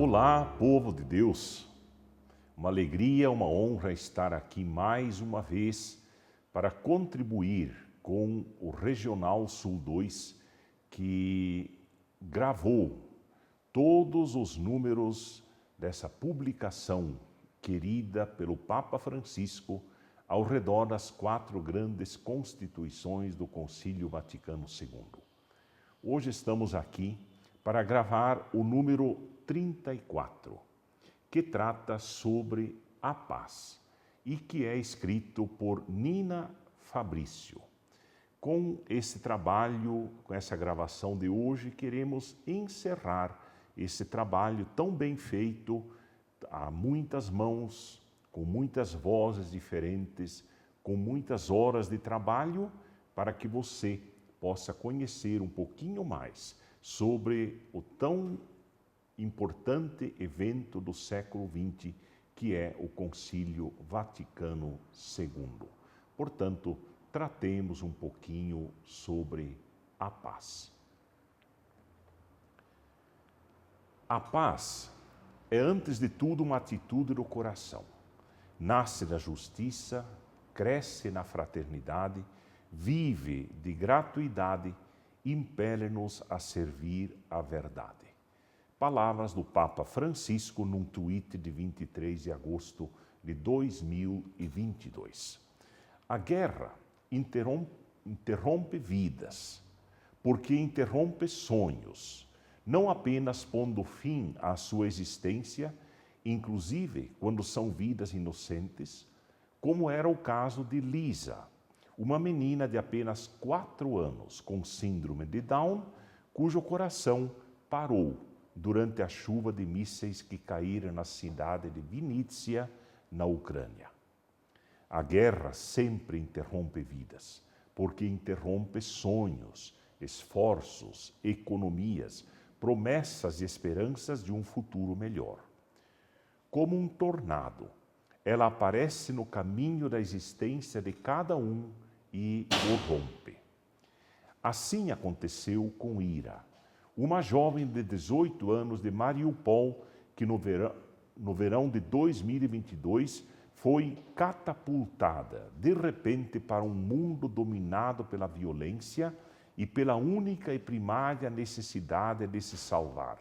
Olá, povo de Deus! Uma alegria, uma honra estar aqui mais uma vez para contribuir com o Regional Sul 2, que gravou todos os números dessa publicação querida pelo Papa Francisco ao redor das 4 grandes constituições do Concílio Vaticano II. Hoje estamos aqui para gravar o número 34, que trata sobre a paz e que é escrito por Nina Fabrício. Com esse trabalho, com essa gravação de hoje, queremos encerrar esse trabalho tão bem feito, a muitas mãos, com muitas vozes diferentes, com muitas horas de trabalho, para que você possa conhecer um pouquinho mais sobre o tão importante evento do século XX, que é o Concílio Vaticano II. Portanto, tratemos um pouquinho sobre a paz. A paz é, antes de tudo, uma atitude do coração. Nasce da justiça, cresce na fraternidade, vive de gratuidade, impele-nos a servir a verdade. Palavras do Papa Francisco num tweet de 23 de agosto de 2022. A guerra interrompe vidas, porque interrompe sonhos, não apenas pondo fim à sua existência, inclusive quando são vidas inocentes, como era o caso de Lisa, uma menina de apenas 4 anos com síndrome de Down, cujo coração parou durante a chuva de mísseis que caíram na cidade de Vinícius, na Ucrânia. A guerra sempre interrompe vidas, porque interrompe sonhos, esforços, economias, promessas e esperanças de um futuro melhor. Como um tornado, ela aparece no caminho da existência de cada um e o rompe. Assim aconteceu com Ira, uma jovem de 18 anos de Mariupol, que no verão de 2022 foi catapultada de repente para um mundo dominado pela violência e pela única e primária necessidade de se salvar.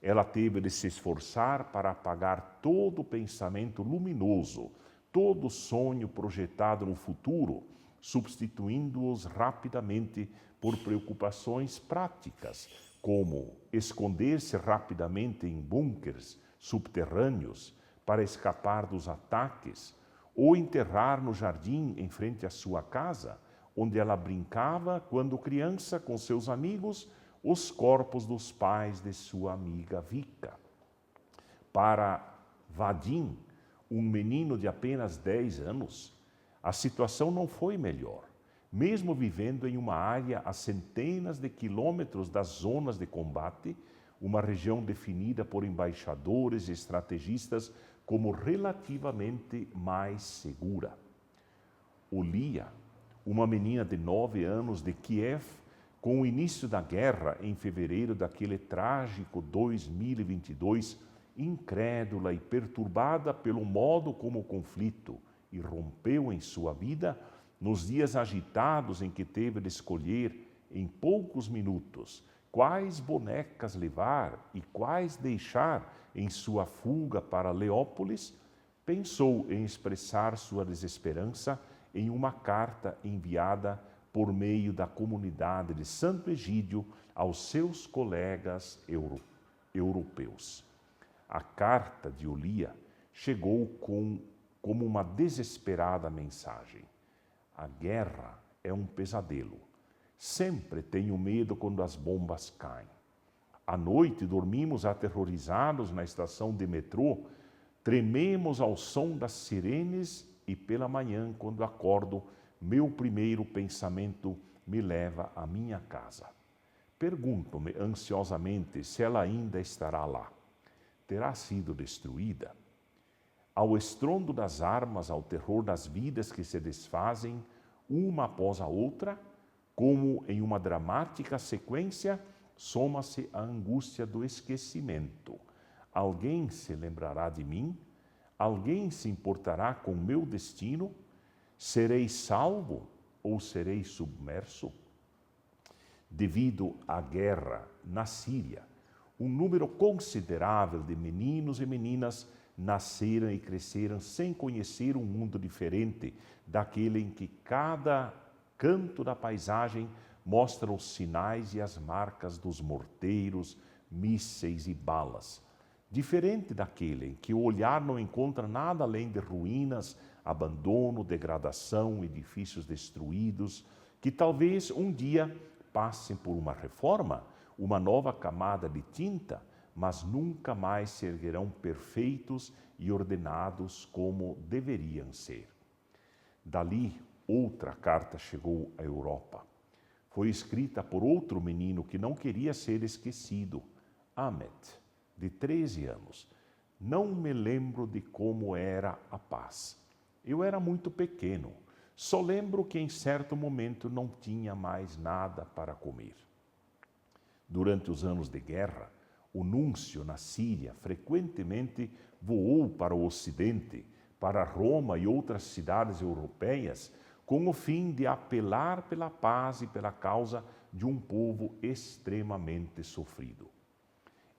Ela teve de se esforçar para apagar todo pensamento luminoso, todo sonho projetado no futuro, substituindo-os rapidamente por preocupações práticas, como esconder-se rapidamente em bunkers subterrâneos para escapar dos ataques, ou enterrar no jardim em frente à sua casa, onde ela brincava quando criança com seus amigos, os corpos dos pais de sua amiga Vika. Para Vadim, um menino de apenas 10 anos, a situação não foi melhor. Mesmo vivendo em uma área a centenas de quilômetros das zonas de combate, uma região definida por embaixadores e estrategistas como relativamente mais segura. Olia, uma menina de 9 anos de Kiev, com o início da guerra em fevereiro daquele trágico 2022, incrédula e perturbada pelo modo como o conflito irrompeu em sua vida, nos dias agitados em que teve de escolher em poucos minutos quais bonecas levar e quais deixar em sua fuga para Leópolis, pensou em expressar sua desesperança em uma carta enviada por meio da comunidade de Santo Egídio aos seus colegas europeus. A carta de Olia chegou como uma desesperada mensagem. A guerra é um pesadelo. Sempre tenho medo quando as bombas caem. À noite dormimos aterrorizados na estação de metrô, trememos ao som das sirenes e pela manhã, quando acordo, meu primeiro pensamento me leva à minha casa. Pergunto-me ansiosamente se ela ainda estará lá. Terá sido destruída? Ao estrondo das armas, ao terror das vidas que se desfazem, uma após a outra, como em uma dramática sequência, soma-se a angústia do esquecimento, Alguém se lembrará de mim? Alguém se importará com meu destino? Serei salvo ou serei submerso? Devido à guerra na Síria, um número considerável de meninos e meninas nasceram e cresceram sem conhecer um mundo diferente daquele em que cada canto da paisagem mostra os sinais e as marcas dos morteiros, mísseis e balas. Diferente daquele em que o olhar não encontra nada além de ruínas, abandono, degradação, edifícios destruídos, que talvez um dia passem por uma reforma, uma nova camada de tinta, mas nunca mais se erguerão perfeitos e ordenados como deveriam ser. Dali, outra carta chegou à Europa. Foi escrita por outro menino que não queria ser esquecido, Ahmed, de 13 anos. Não me lembro de como era a paz. Eu era muito pequeno. Só lembro que em certo momento não tinha mais nada para comer. Durante os anos de guerra, o núncio na Síria frequentemente voou para o Ocidente, para Roma e outras cidades europeias, com o fim de apelar pela paz e pela causa de um povo extremamente sofrido.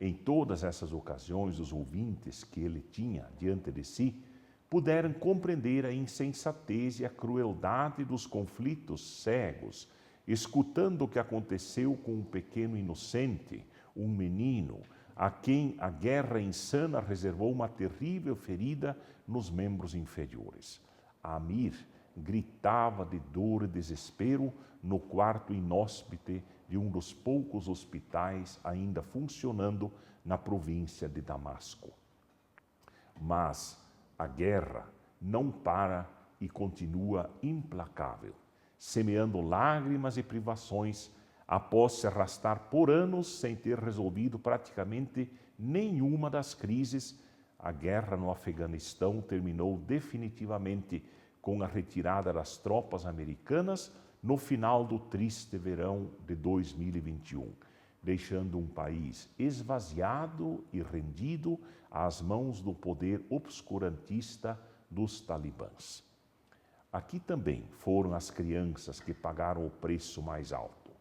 Em todas essas ocasiões, os ouvintes que ele tinha diante de si puderam compreender a insensatez e a crueldade dos conflitos cegos, escutando o que aconteceu com um pequeno inocente, um menino, a quem a guerra insana reservou uma terrível ferida nos membros inferiores. Amir gritava de dor e desespero no quarto inóspite de um dos poucos hospitais ainda funcionando na província de Damasco. Mas a guerra não para e continua implacável, semeando lágrimas e privações após se arrastar por anos sem ter resolvido praticamente nenhuma das crises. A guerra no Afeganistão terminou definitivamente com a retirada das tropas americanas no final do triste verão de 2021, deixando um país esvaziado e rendido às mãos do poder obscurantista dos talibãs. Aqui também foram as crianças que pagaram o preço mais alto.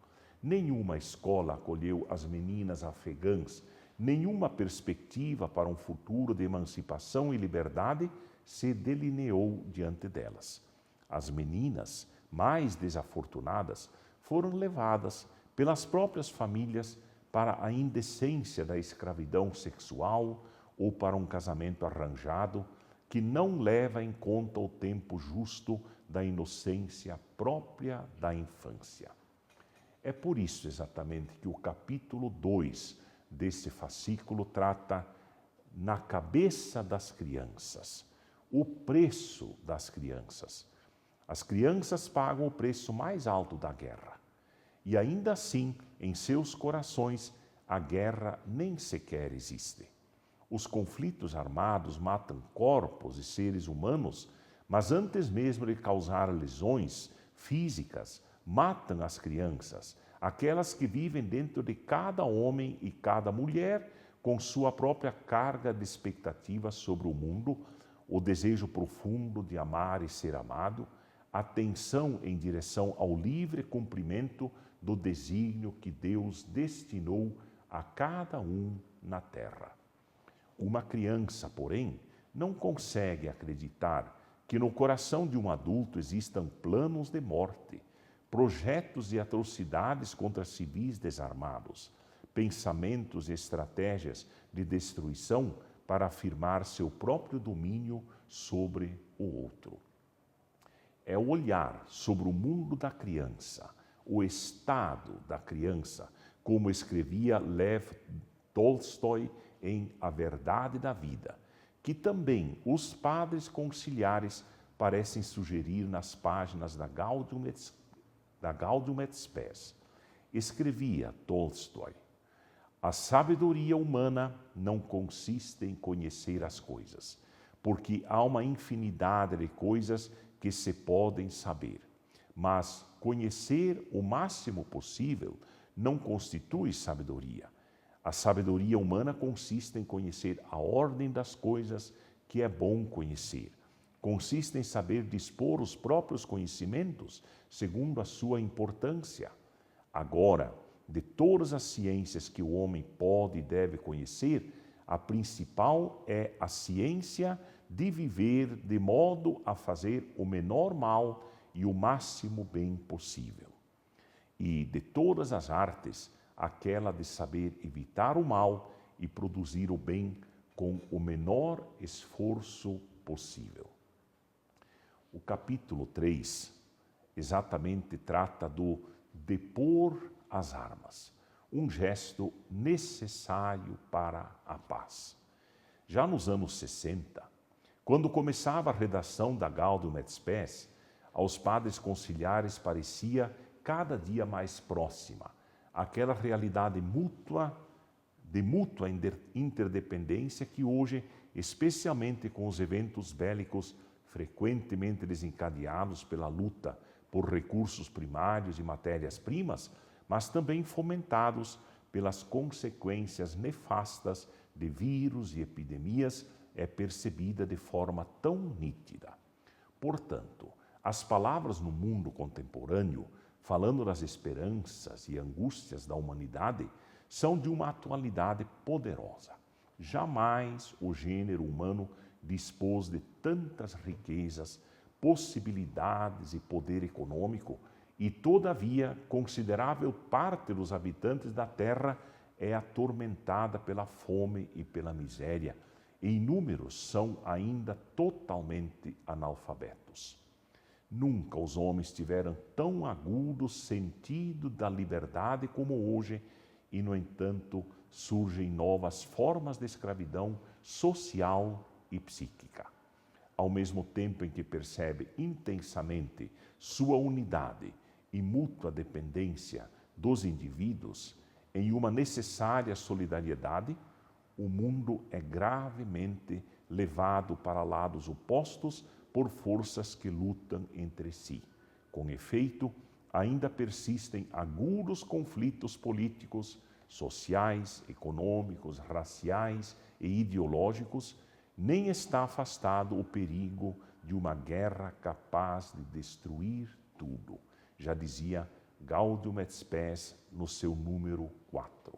Nenhuma escola acolheu as meninas afegãs, nenhuma perspectiva para um futuro de emancipação e liberdade se delineou diante delas. As meninas mais desafortunadas foram levadas pelas próprias famílias para a indecência da escravidão sexual ou para um casamento arranjado que não leva em conta o tempo justo da inocência própria da infância. É por isso exatamente que o capítulo 2 desse fascículo trata na cabeça das crianças, o preço das crianças. As crianças pagam o preço mais alto da guerra. E ainda assim, em seus corações, a guerra nem sequer existe. Os conflitos armados matam corpos e seres humanos, mas antes mesmo de causar lesões físicas, matam as crianças, aquelas que vivem dentro de cada homem e cada mulher, com sua própria carga de expectativas sobre o mundo, o desejo profundo de amar e ser amado, a tensão em direção ao livre cumprimento do desígnio que Deus destinou a cada um na terra. Uma criança, porém, não consegue acreditar que no coração de um adulto existam planos de morte, projetos de atrocidades contra civis desarmados, pensamentos e estratégias de destruição para afirmar seu próprio domínio sobre o outro. É olhar sobre o mundo da criança, o estado da criança, como escrevia Lev Tolstói em A Verdade da Vida, que também os padres conciliares parecem sugerir nas páginas da Gaudium et Spes. Escrevia Tolstói: a sabedoria humana não consiste em conhecer as coisas, porque há uma infinidade de coisas que se podem saber, mas conhecer o máximo possível não constitui sabedoria. A sabedoria humana consiste em conhecer a ordem das coisas que é bom conhecer. Consiste em saber dispor os próprios conhecimentos segundo a sua importância. Agora, de todas as ciências que o homem pode e deve conhecer, a principal é a ciência de viver de modo a fazer o menor mal e o máximo bem possível. E de todas as artes, aquela de saber evitar o mal e produzir o bem com o menor esforço possível. O capítulo 3 exatamente trata do depor as armas, um gesto necessário para a paz. Já nos anos 60, quando começava a redação da Gaudium et Spes, aos padres conciliares parecia cada dia mais próxima aquela realidade de mútua interdependência que hoje, especialmente com os eventos bélicos frequentemente desencadeados pela luta por recursos primários e matérias-primas, mas também fomentados pelas consequências nefastas de vírus e epidemias, é percebida de forma tão nítida. Portanto, as palavras no mundo contemporâneo, falando das esperanças e angústias da humanidade, são de uma atualidade poderosa. Jamais o gênero humano dispôs de tantas riquezas, possibilidades e poder econômico, e, todavia, considerável parte dos habitantes da Terra é atormentada pela fome e pela miséria, e inúmeros são ainda totalmente analfabetos. Nunca os homens tiveram tão agudo sentido da liberdade como hoje, e, no entanto, surgem novas formas de escravidão social e psíquica. Ao mesmo tempo em que percebe intensamente sua unidade e mútua dependência dos indivíduos em uma necessária solidariedade, o mundo é gravemente levado para lados opostos por forças que lutam entre si. Com efeito, ainda persistem agudos conflitos políticos, sociais, econômicos, raciais e ideológicos, nem está afastado o perigo de uma guerra capaz de destruir tudo. Já dizia Gaudium et Spes no seu número 4.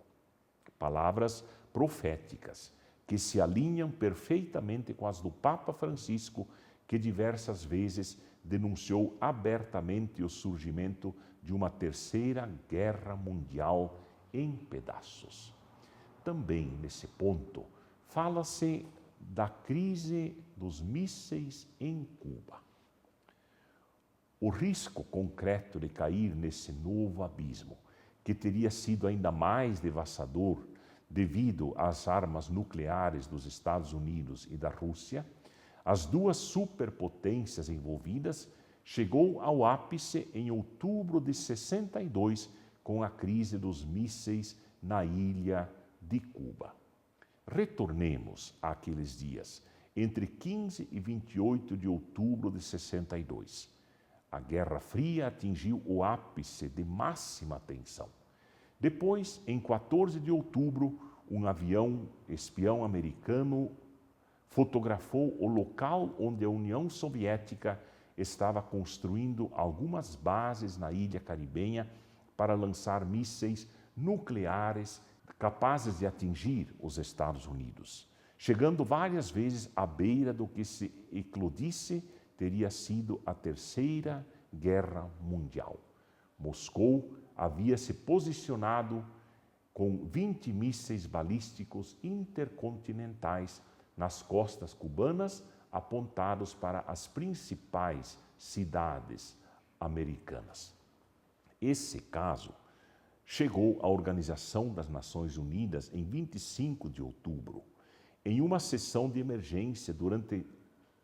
Palavras proféticas que se alinham perfeitamente com as do Papa Francisco, que diversas vezes denunciou abertamente o surgimento de uma terceira guerra mundial em pedaços. Também nesse ponto, fala-se da crise dos mísseis em Cuba. O risco concreto de cair nesse novo abismo, que teria sido ainda mais devastador devido às armas nucleares dos Estados Unidos e da Rússia, as duas superpotências envolvidas, chegou ao ápice em outubro de 62, com a crise dos mísseis na ilha de Cuba. Retornemos àqueles dias, entre 15 e 28 de outubro de 62. A Guerra Fria atingiu o ápice de máxima tensão. Depois, em 14 de outubro, um avião espião americano fotografou o local onde a União Soviética estava construindo algumas bases na ilha caribenha para lançar mísseis nucleares capazes de atingir os Estados Unidos, chegando várias vezes à beira do que se eclodisse teria sido a Terceira Guerra Mundial. Moscou havia se posicionado com 20 mísseis balísticos intercontinentais nas costas cubanas, apontados para as principais cidades americanas. Esse caso chegou à Organização das Nações Unidas em 25 de outubro, em uma sessão de emergência durante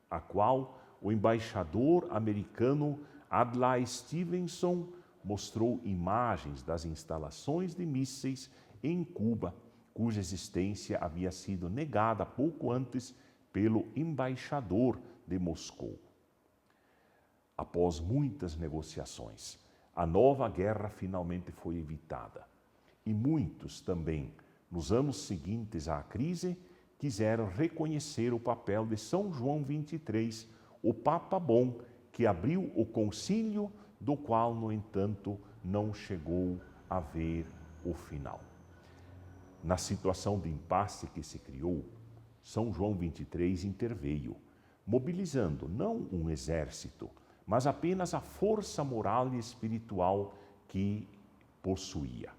a qual o embaixador americano Adlai Stevenson mostrou imagens das instalações de mísseis em Cuba, cuja existência havia sido negada pouco antes pelo embaixador de Moscou. Após muitas negociações, a nova guerra finalmente foi evitada e muitos também Nos anos seguintes à crise, quiseram reconhecer o papel de São João XXIII, o Papa bom, que abriu o concílio, do qual, no entanto, não chegou a ver o final. Na situação de impasse que se criou, São João XXIII interveio, mobilizando não um exército, mas apenas a força moral e espiritual que possuía.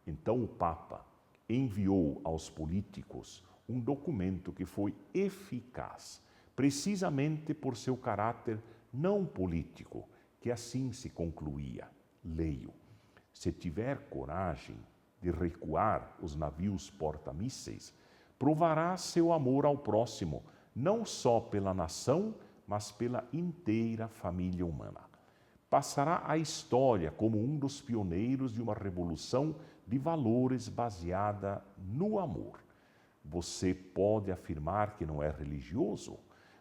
Então o Papa enviou aos políticos um documento que foi eficaz, precisamente por seu caráter não político, que assim se concluía. Leio: se tiver coragem de recuar os navios porta-mísseis, provará seu amor ao próximo, não só pela nação, mas pela inteira família humana. Passará à história como um dos pioneiros de uma revolução de valores baseada no amor. Você pode afirmar que não é religioso,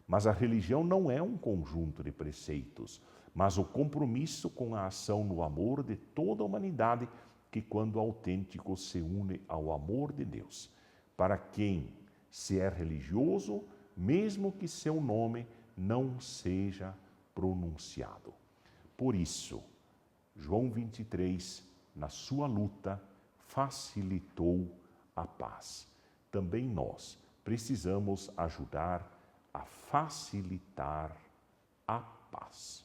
mas a religião não é um conjunto de preceitos, mas o compromisso com a ação no amor de toda a humanidade, que, quando autêntico, se une ao amor de Deus. Para quem se é religioso, mesmo que seu nome não seja pronunciado. Por isso, João 23, na sua luta, facilitou a paz. Também nós precisamos ajudar a facilitar a paz.